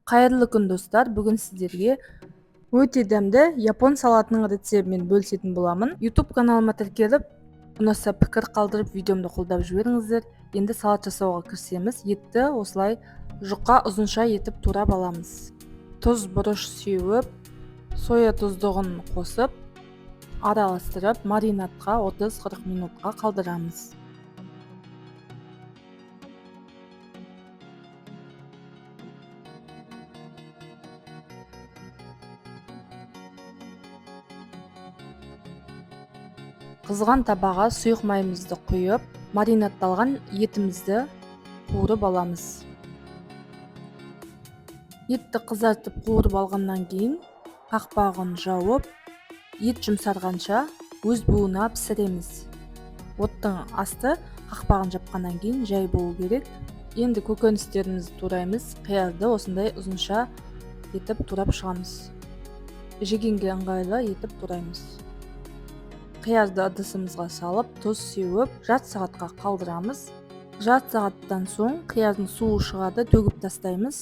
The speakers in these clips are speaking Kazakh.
Кайырлы күн достар. Бүгін сіздерге өте дәмді япон салатының рецебімен бөлісетін боламын. YouTube каналыма тіркеліп, ұнаса пікір қалдырып, видеомды қолдап жіберіңіздер. Енді салат жасауға кірісеміз. Етті осылай жұқа ұзынша етіп турап аламыз. Тұз, бұрыш сеуіп, соя тұздығын қосып, араластырып, маринадқа 30-40 минутқа қалдырамыз. Қызған табаға сұйық майымызды құйып, маринадталған етімізді қуырып аламыз. Етті қызартып қуырып алғаннан кейін қақпағын жауып, ет жұмсарғанша өз буына пісіреміз. Оттың асты қақпағын жапқаннан кейін жай болу керек. Енді көкөністерімізді тураймыз. Қиярды осындай ұзынша етіп турап шығамыз. Жегенге ыңғайлы етіп тураймыз. Қиярды ыдысымызға салып, тұз сеуіп, жарты сағатқа қалдырамыз. Жарты сағаттан соң қиярдың суы шығады, төгіп тастаймыз.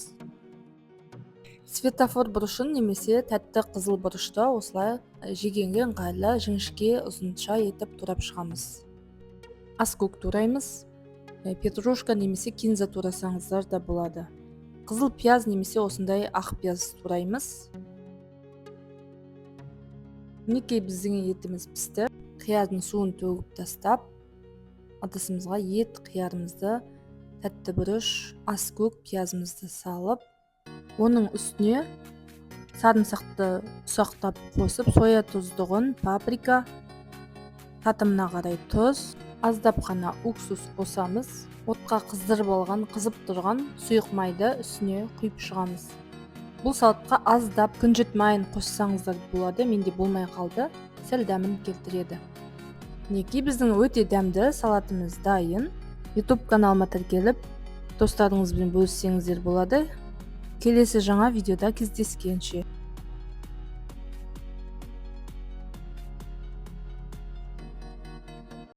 Светофор бұрышын немесе тәтті қызыл бұрышты осылай жегенге ыңғайлы жіңішке ұзынша етіп турап шығамыз. Аскөк тураймыз. Петрушка немесе кинза турасаңыздар да болады. Қызыл пияз немесе осындай ақ пияз тураймыз. Мінекей біздің етіміз пісті. Қиярдың суын төгіп тастап, ыдысымызға ет, қиярымызды, тәтті бұрыш, аскөк пиязымызды салып, оның үстіне сарымсақты ұсақтап қосып, соя тұздығын, паприка, татымына қарай тұз, аздап қана уксус қосамыз. Отқа қыздырып алған, қызып тұрған сұйық майды үстіне құйып шығамыз. Бұл салатқа аздап күнжіт майын қоссаңыздар болады, менде болмай қалды, сәл дәмін келтіреді. Мінекей біздің өте дәмді салатымыз дайын. YouTube каналыма тіркеліп, достарыңызбен бөліссеңіздер болады. Келесі жаңа видеода кездескенше.